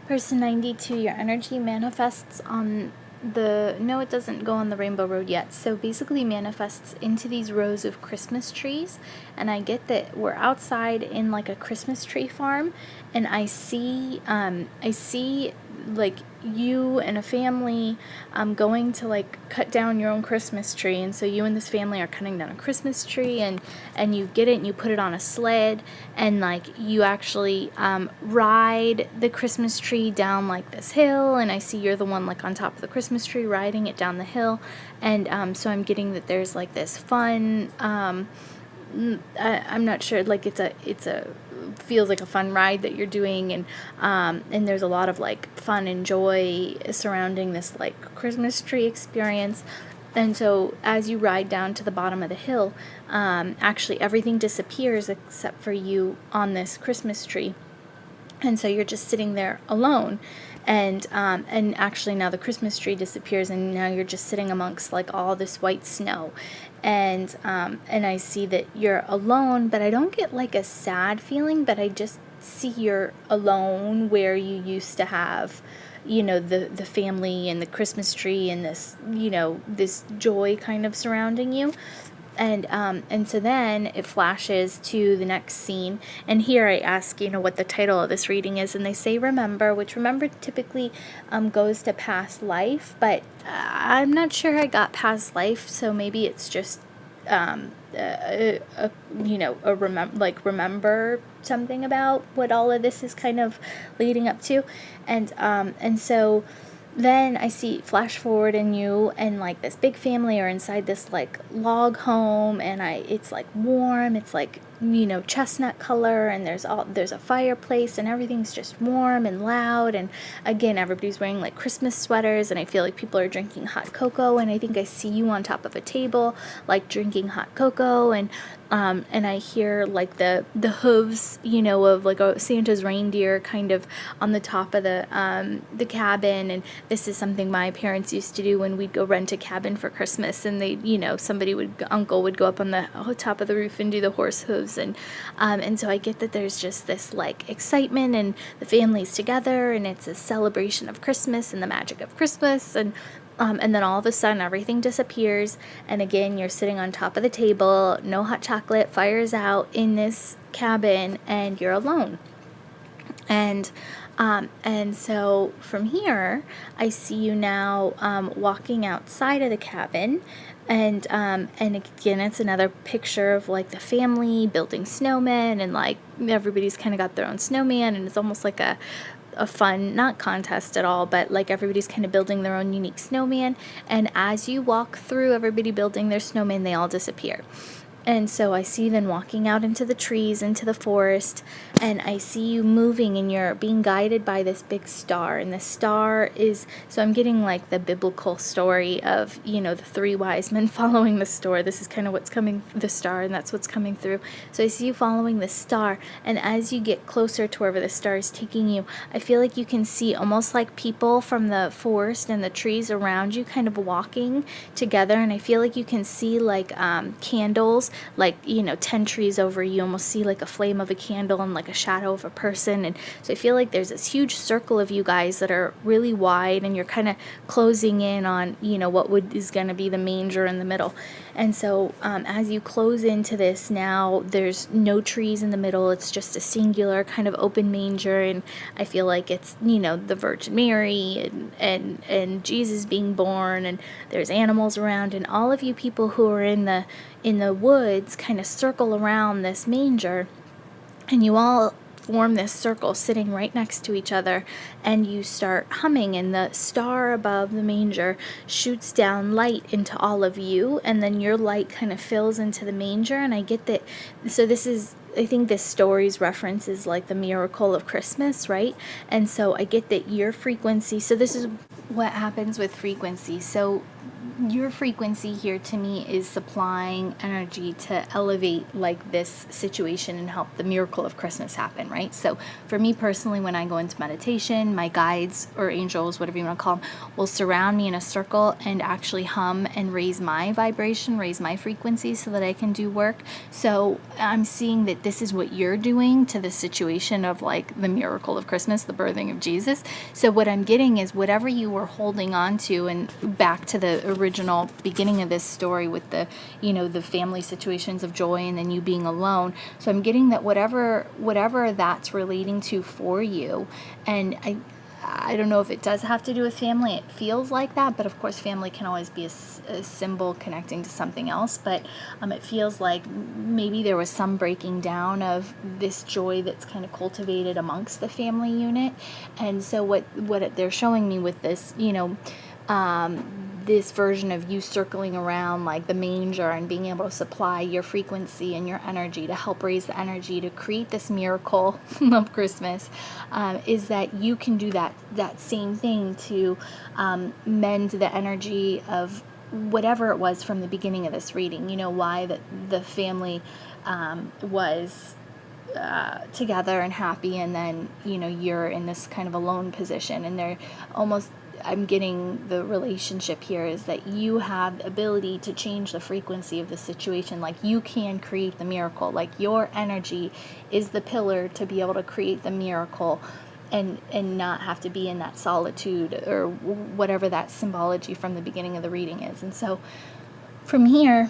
Person 92, your energy manifests on no, it doesn't go on the rainbow road yet. So basically manifests into these rows of Christmas trees. And I get that we're outside in like a Christmas tree farm, and I see like you and a family going to like cut down your own Christmas tree. And so you and this family are cutting down a Christmas tree, and you get it and you put it on a sled, and like you actually ride the Christmas tree down like this hill, and I see you're the one like on top of the Christmas tree riding it down the hill. And so I'm getting that there's like this fun I'm not sure, like it's a feels like a fun ride that you're doing, and there's a lot of like fun and joy surrounding this like Christmas tree experience. And so as you ride down to the bottom of the hill, actually everything disappears except for you on this Christmas tree. And so you're just sitting there alone, and actually now the Christmas tree disappears, and now you're just sitting amongst like all this white snow, and I see that you're alone, but I don't get like a sad feeling, but I just see you're alone where you used to have, the family and the Christmas tree and this, this joy kind of surrounding you. And so then it flashes to the next scene, and here I ask, what the title of this reading is, and they say remember, which remember typically goes to past life, but I'm not sure I got past life, so maybe it's just remember something about what all of this is kind of leading up to, and so then I see flash forward, and you and like this big family are inside this like log home, and it's like warm, it's like chestnut color, and there's a fireplace, and everything's just warm and loud, and again everybody's wearing like Christmas sweaters, and I feel like people are drinking hot cocoa, and I think I see you on top of a table like drinking hot cocoa, and I hear like the hooves of like a Santa's reindeer kind of on the top of the cabin. And this is something my parents used to do when we'd go rent a cabin for Christmas, and they uncle would go up on the top of the roof and do the horse hooves, and so I get that there's just this like excitement, and the family's together, and it's a celebration of Christmas and the magic of Christmas, and then all of a sudden everything disappears, and again you're sitting on top of the table, no hot chocolate, fire's out in this cabin, and you're alone. And so from here, I see you now walking outside of the cabin, and again, it's another picture of like the family building snowmen, and like everybody's kind of got their own snowman, and it's almost like a fun, not contest at all, but like everybody's kind of building their own unique snowman. And as you walk through everybody building their snowman, they all disappear. And so I see you then walking out into the trees, into the forest, and I see you moving, and you're being guided by this big star. And the star is, so I'm getting like the biblical story of, the three wise men following the star. This is kind of what's coming, the star, and that's what's coming through. So I see you following the star, and as you get closer to wherever the star is taking you, I feel like you can see almost like people from the forest and the trees around you kind of walking together, and I feel like you can see like candles, like 10 trees over you, almost see like a flame of a candle and like a shadow of a person. And so I feel like there's this huge circle of you guys that are really wide, and you're kind of closing in on what is going to be the manger in the middle. And so as you close into this, now there's no trees in the middle, it's just a singular kind of open manger, and I feel like it's the Virgin Mary and Jesus being born, and there's animals around, and all of you people who are in the woods kind of circle around this manger, and you all form this circle sitting right next to each other, and you start humming, and the star above the manger shoots down light into all of you, and then your light kind of fills into the manger. And I get that, so I think this story's reference is like the miracle of Christmas, right? And so I get that your frequency, so this is what happens with frequency. So your frequency here to me is supplying energy to elevate like this situation and help the miracle of Christmas happen, right? So for me personally, when I go into meditation, my guides or angels, whatever you want to call them, will surround me in a circle and actually hum and raise my vibration, raise my frequency so that I can do work. So I'm seeing that this is what you're doing to the situation of like the miracle of Christmas, the birthing of Jesus. So what I'm getting is whatever you were holding on to, and back to the original beginning of this story with the, the family situations of joy and then you being alone. So I'm getting that whatever that's relating to for you, and I don't know if it does have to do with family. It feels like that, but of course family can always be a symbol connecting to something else. But it feels like maybe there was some breaking down of this joy that's kind of cultivated amongst the family unit. And so what they're showing me with this, this version of you circling around like the manger and being able to supply your frequency and your energy to help raise the energy to create this miracle of Christmas, is that you can do that same thing to mend the energy of whatever it was from the beginning of this reading. Why that the family was together and happy, and then you're in this kind of alone position, and they're almost, I'm getting the relationship here is that you have the ability to change the frequency of the situation. Like you can create the miracle. Like your energy is the pillar to be able to create the miracle and not have to be in that solitude or whatever that symbology from the beginning of the reading is. And so from here,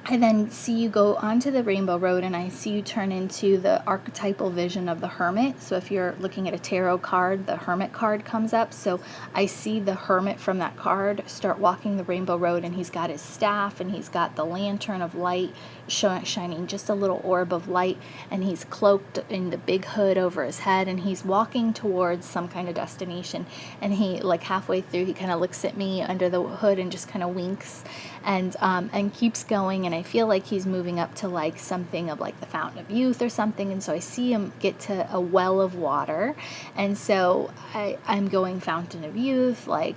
I then see you go onto the Rainbow Road, and I see you turn into the archetypal vision of the Hermit. So if you're looking at a tarot card, the Hermit card comes up. So I see the Hermit from that card start walking the Rainbow Road, and he's got his staff, and he's got the lantern of light shining just a little orb of light, and he's cloaked in the big hood over his head, and he's walking towards some kind of destination. And he, like halfway through, he kind of looks at me under the hood and just kind of winks and keeps going. And I feel like he's moving up to like something of like the Fountain of Youth or something. And so I see him get to a well of water. And so I'm going Fountain of Youth, like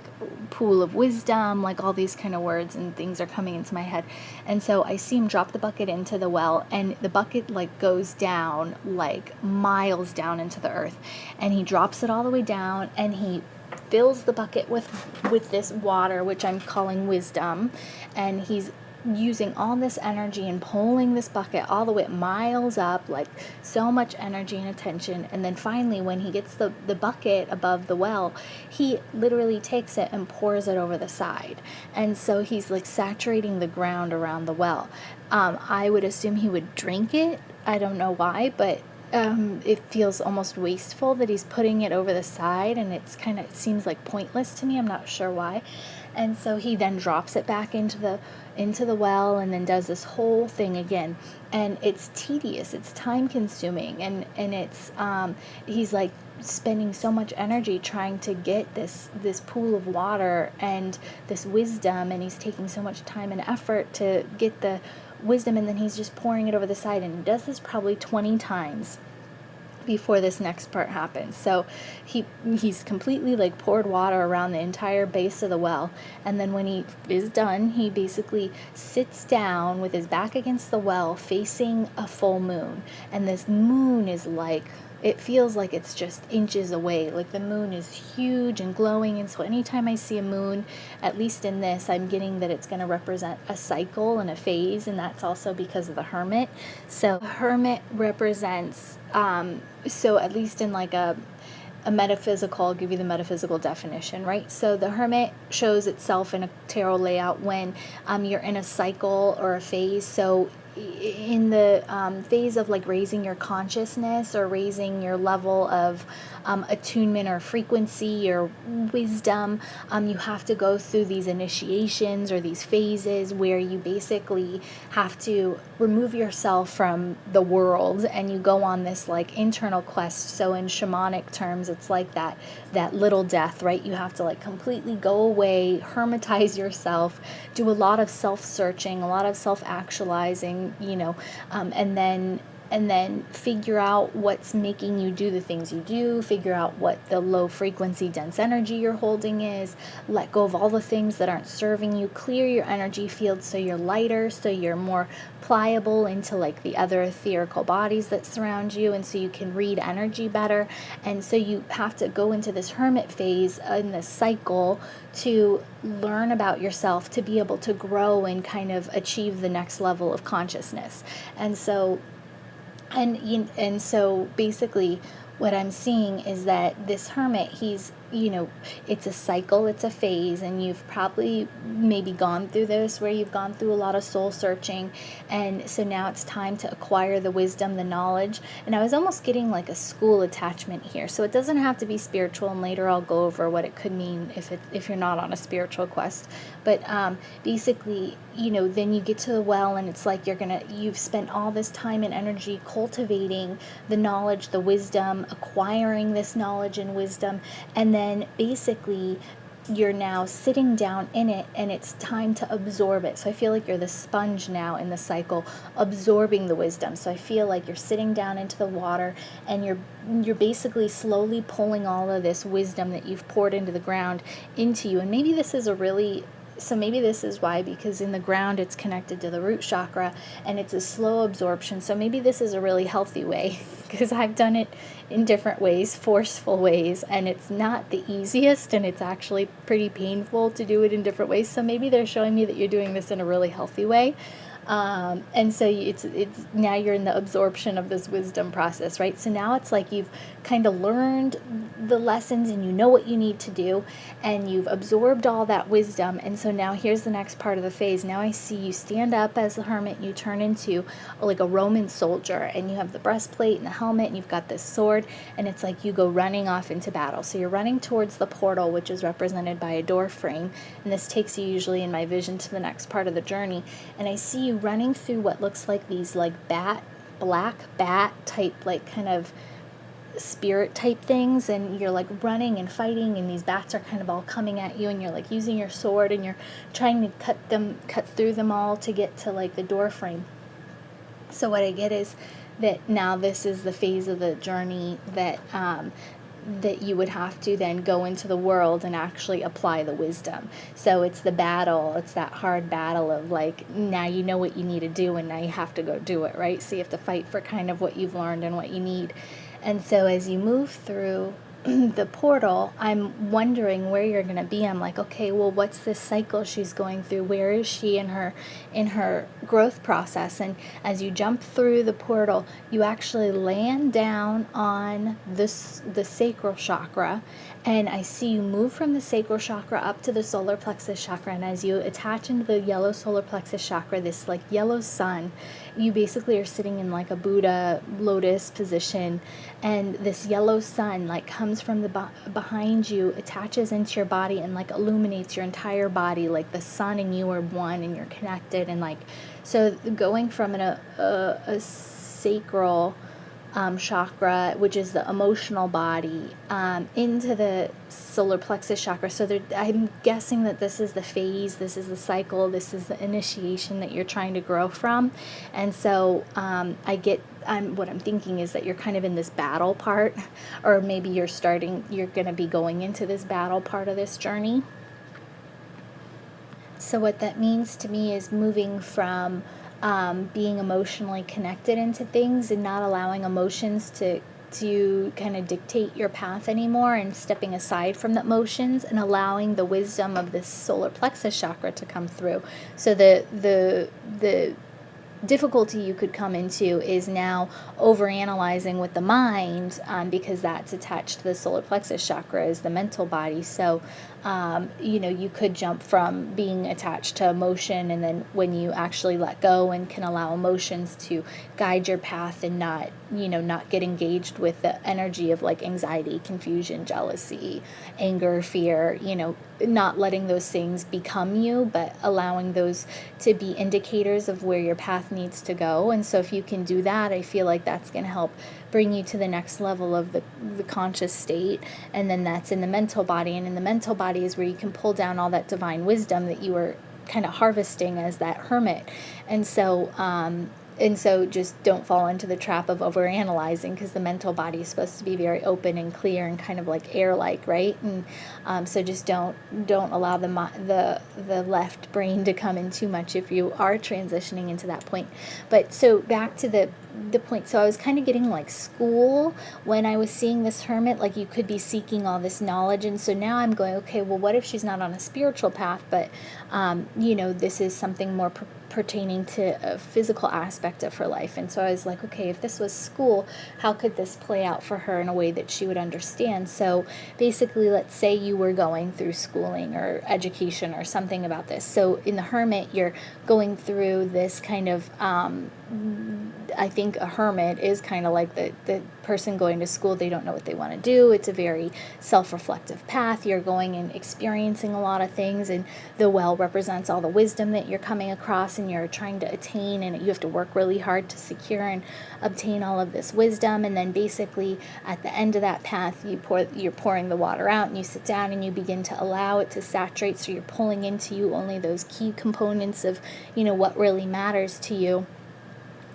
Pool of Wisdom, like all these kind of words and things are coming into my head. And so I see him drop the bucket into the well, and the bucket like goes down like miles down into the earth. And he drops it all the way down, and he fills the bucket with this water, which I'm calling wisdom, and he's using all this energy and pulling this bucket all the way miles up, like so much energy and attention. And then finally, when he gets the bucket above the well, he literally takes it and pours it over the side. And so he's like saturating the ground around the well. I would assume he would drink it. I don't know why, but it feels almost wasteful that he's putting it over the side, and it seems like pointless to me. I'm not sure why. And so he then drops it back into the well, and then does this whole thing again. And it's tedious, it's time consuming, and it's he's like spending so much energy trying to get this pool of water and this wisdom, and he's taking so much time and effort to get the wisdom, and then he's just pouring it over the side, and he does this probably 20 times before this next part happens. So he's completely like poured water around the entire base of the well, and then when he is done, he basically sits down with his back against the well facing a full moon. And this moon is like, it feels like it's just inches away. Like the moon is huge and glowing. And so anytime I see a moon, at least in this, I'm getting that it's going to represent a cycle and a phase. And that's also because of the Hermit. So the Hermit represents, so at least in like a metaphysical, I'll give you the metaphysical definition, right? So the Hermit shows itself in a tarot layout when you're in a cycle or a phase. So in the phase of like raising your consciousness or raising your level of attunement or frequency or wisdom, you have to go through these initiations or these phases where you basically have to remove yourself from the world, and you go on this like internal quest. So in shamanic terms, it's like that little death, right? You have to like completely go away, hermitize yourself, do a lot of self-searching, a lot of self-actualizing, and then figure out what's making you do the things you do, figure out what the low frequency dense energy you're holding is, let go of all the things that aren't serving you, clear your energy field so you're lighter, so you're more pliable into like the other etherical bodies that surround you, and so you can read energy better. And so you have to go into this hermit phase in this cycle to learn about yourself, to be able to grow and kind of achieve the next level of consciousness. And so basically what I'm seeing is that this hermit, he's, it's a cycle, it's a phase, and you've probably maybe gone through this where you've gone through a lot of soul searching, and so now it's time to acquire the wisdom, the knowledge. And I was almost getting like a school attachment here, so it doesn't have to be spiritual, and later I'll go over what it could mean if you're not on a spiritual quest. But basically, then you get to the well, and it's like you've spent all this time and energy cultivating the knowledge, the wisdom, acquiring this knowledge and wisdom, and then basically you're now sitting down in it, and it's time to absorb it. So I feel like you're the sponge now in the cycle, absorbing the wisdom. So I feel like you're sitting down into the water, and you're basically slowly pulling all of this wisdom that you've poured into the ground into you. And maybe this is maybe this is why, because in the ground it's connected to the root chakra, and it's a slow absorption. So maybe this is a really healthy way, because I've done it in different ways, forceful ways, and it's not the easiest, and it's actually pretty painful to do it in different ways. So maybe they're showing me that you're doing this in a really healthy way. And so it's now you're in the absorption of this wisdom process, right? So now it's like you've kind of learned the lessons, and you know what you need to do, and you've absorbed all that wisdom. And so now here's the next part of the phase. Now I see you stand up as the hermit, and you turn into like a Roman soldier, and you have the breastplate and the helmet, and you've got this sword, and it's like you go running off into battle. So you're running towards the portal, which is represented by a door frame, and this takes you usually in my vision to the next part of the journey. And I see you running through what looks like these like black bat type, like kind of spirit type things, and you're like running and fighting, and these bats are kind of all coming at you, and you're like using your sword, and you're trying to cut through them all to get to like the door frame. So what I get is that now this is the phase of the journey that you would have to then go into the world and actually apply the wisdom. So it's the battle, it's that hard battle of like, now you know what you need to do, and now you have to go do it, right? So you have to fight for kind of what you've learned and what you need. And so as you move through the portal, I'm wondering where you're going to be. I'm like, okay, well, what's this cycle she's going through? Where is she in her growth process? And as you jump through the portal, you actually land down on the sacral chakra, and I see you move from the sacral chakra up to the solar plexus chakra. And as you attach into the yellow solar plexus chakra, this like yellow sun, you basically are sitting in like a Buddha lotus position, and this yellow sun like comes from the behind you, attaches into your body, and like illuminates your entire body. Like the sun and you are one, and you're connected. And like, so going from a sacral chakra, which is the emotional body, into the solar plexus chakra. So I'm guessing that this is the phase, this is the cycle, this is the initiation that you're trying to grow from. And so what I'm thinking is that you're kind of in this battle part, or maybe you're going to be going into this battle part of this journey. So what that means to me is moving from being emotionally connected into things, and not allowing emotions to kind of dictate your path anymore, and stepping aside from the emotions and allowing the wisdom of this solar plexus chakra to come through. So the difficulty you could come into is now overanalyzing with the mind, because that's attached to the solar plexus chakra is the mental body. So you could jump from being attached to emotion, and then when you actually let go and can allow emotions to guide your path, and not get engaged with the energy of like anxiety, confusion, jealousy, anger, fear, not letting those things become you, but allowing those to be indicators of where your path needs to go. And so if you can do that, I feel like that's going to help bring you to the next level of the conscious state. And then that's in the mental body, and in the mental body is where you can pull down all that divine wisdom that you were kind of harvesting as that hermit. And so and so just don't fall into the trap of overanalyzing, because the mental body is supposed to be very open and clear and kind of like air-like, right? And so just don't allow the left brain to come in too much if you are transitioning into that point. But so back to the point. So I was kind of getting like school when I was seeing this hermit, like you could be seeking all this knowledge. And so now I'm going, okay, well, what if she's not on a spiritual path, but this is something more pertaining to a physical aspect of her life. And so I was like, okay, if this was school, how could this play out for her in a way that she would understand? So basically, let's say you were going through schooling or education or something about this. So in the hermit, you're going through this kind of I think a hermit is kind of like the person going to school. They don't know what they want to do. It's a very self-reflective path. You're going and experiencing a lot of things, and the well represents all the wisdom that you're coming across and you're trying to attain, and you have to work really hard to secure and obtain all of this wisdom. And then basically at the end of that path, you're pouring the water out, and you sit down and you begin to allow it to saturate, so you're pulling into you only those key components of what really matters to you.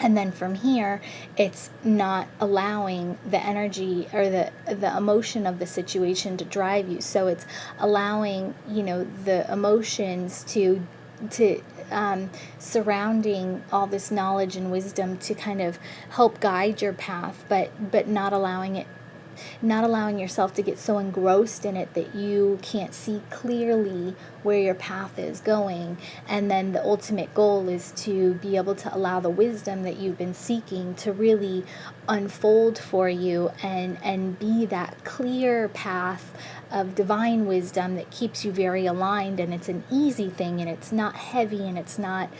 And then from here, it's not allowing the energy or the emotion of the situation to drive you. So it's allowing, the emotions to surrounding all this knowledge and wisdom to kind of help guide your path, but not allowing yourself to get so engrossed in it that you can't see clearly where your path is going. And then the ultimate goal is to be able to allow the wisdom that you've been seeking to really unfold for you and be that clear path of divine wisdom that keeps you very aligned. And it's an easy thing, and it's not heavy, and it's not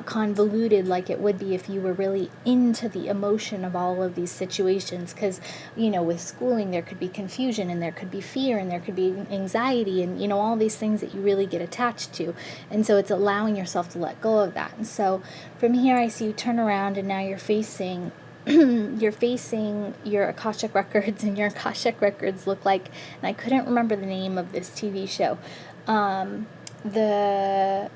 convoluted like it would be if you were really into the emotion of all of these situations. Because with schooling, there could be confusion, and there could be fear, and there could be anxiety, and all these things that you really get attached to. And so it's allowing yourself to let go of that. And so from here, I see you turn around, and now you're facing your Akashic records, and your Akashic records look like, and I couldn't remember the name of this TV show, the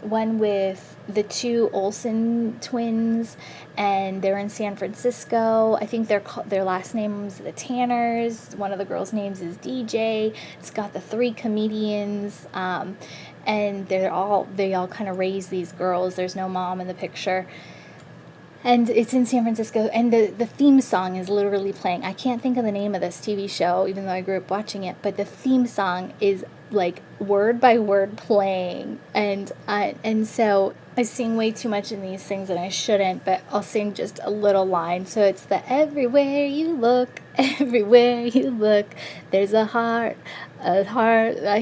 one with the two Olsen twins, and they're in San Francisco. I think their last name's the Tanners. One of the girls' names is DJ. It's got the three comedians, and they all kind of raise these girls. There's no mom in the picture. And it's in San Francisco, and the theme song is literally playing. I can't think of the name of this TV show, even though I grew up watching it, but the theme song is like word by word playing. And so I sing way too much in these things, and I shouldn't, but I'll sing just a little line. So it's the everywhere you look, there's a heart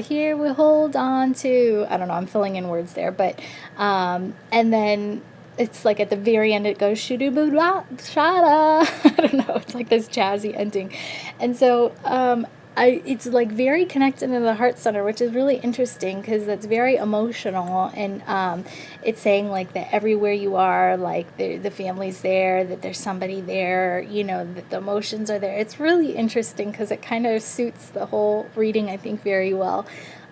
here we hold on to. I don't know, I'm filling in words there, but and then it's like at the very end it goes shada. I don't know, it's like this jazzy ending. And so it's like very connected to the heart center, which is really interesting because that's very emotional. And it's saying like that everywhere you are, like the family's there, that there's somebody there, that the emotions are there. It's really interesting because it kind of suits the whole reading, I think, very well.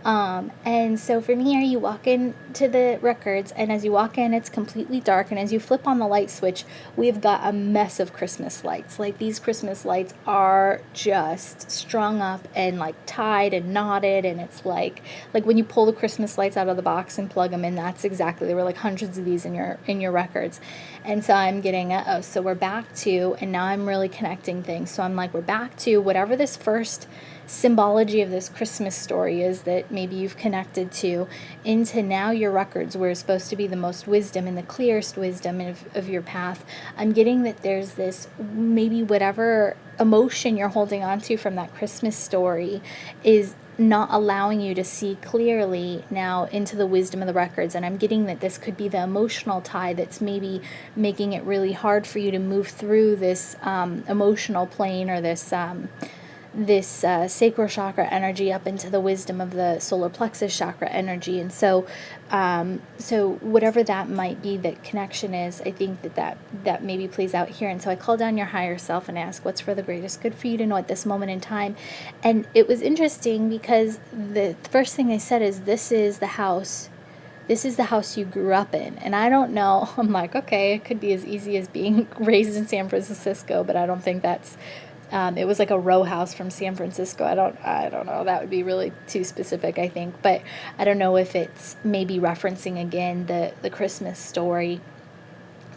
And so from here, you walk into the records, and as you walk in, it's completely dark. And as you flip on the light switch, we've got a mess of Christmas lights. Like, these Christmas lights are just strung up and like tied and knotted. And it's like when you pull the Christmas lights out of the box and plug them in, that's exactly, there were like hundreds of these in your records. And so I'm getting, so we're back to, and now I'm really connecting things. So I'm like, we're back to whatever this first symbology of this Christmas story is that maybe you've connected to, into now your records, where it's supposed to be the most wisdom and the clearest wisdom of your path. I'm getting that there's this, maybe whatever emotion you're holding on to from that Christmas story is not allowing you to see clearly now into the wisdom of the records. And I'm getting that this could be the emotional tie that's maybe making it really hard for you to move through this emotional plane, or this sacral chakra energy up into the wisdom of the solar plexus chakra energy. And so whatever that might be, that connection is, I think that maybe plays out here. And so I call down your higher self and ask what's for the greatest good for you to know at this moment in time. And it was interesting because the first thing they said is, this is the house this is the house you grew up in. And I don't know, I'm like, okay, it could be as easy as being raised in San Francisco, but I don't think that's, it was like a row house from San Francisco. I don't know. That would be really too specific, I think. But I don't know if it's maybe referencing again the Christmas story.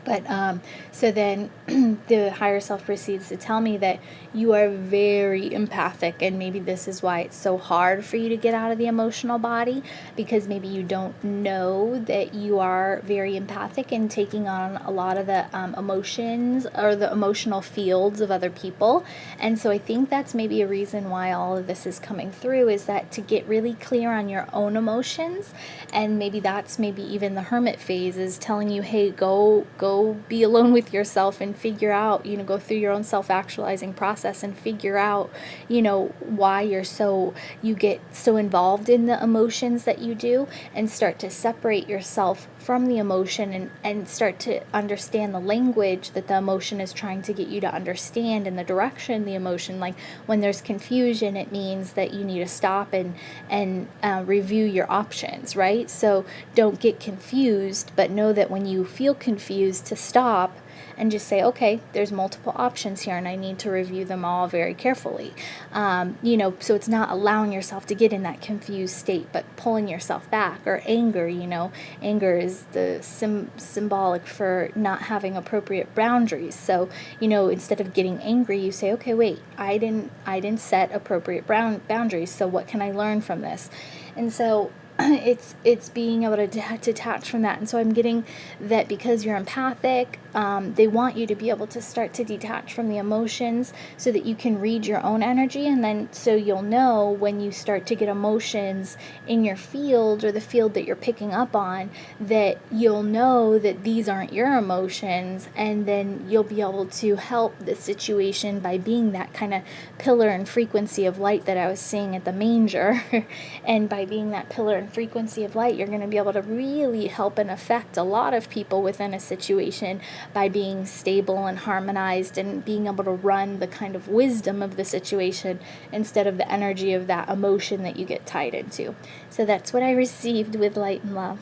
But so then the higher self proceeds to tell me that you are very empathic, and maybe this is why it's so hard for you to get out of the emotional body, because maybe you don't know that you are very empathic and taking on a lot of the emotions or the emotional fields of other people. And so I think that's maybe a reason why all of this is coming through, is that to get really clear on your own emotions. And maybe that's maybe even the hermit phase is telling you, hey, go be alone with yourself and figure out, go through your own self-actualizing process and figure out, why you get so involved in the emotions that you do, and start to separate yourself from the emotion and start to understand the language that the emotion is trying to get you to understand, and the direction the emotion, like when there's confusion, it means that you need to stop and review your options, right? So don't get confused, but know that when you feel confused, to stop and just say, okay, there's multiple options here and I need to review them all very carefully. So it's not allowing yourself to get in that confused state, but pulling yourself back. Or anger, anger is the symbolic for not having appropriate boundaries. So, instead of getting angry, you say, okay, wait, I didn't set appropriate boundaries. So what can I learn from this? And so it's being able to detach from that. And so I'm getting that because you're empathic, they want you to be able to start to detach from the emotions so that you can read your own energy, and then so you'll know when you start to get emotions in your field or the field that you're picking up on, that you'll know that these aren't your emotions, and then you'll be able to help the situation by being that kind of pillar and frequency of light that I was seeing at the manger. And by being that pillar and frequency of light, you're going to be able to really help and affect a lot of people within a situation by being stable and harmonized and being able to run the kind of wisdom of the situation instead of the energy of that emotion that you get tied into. So that's what I received with light and love.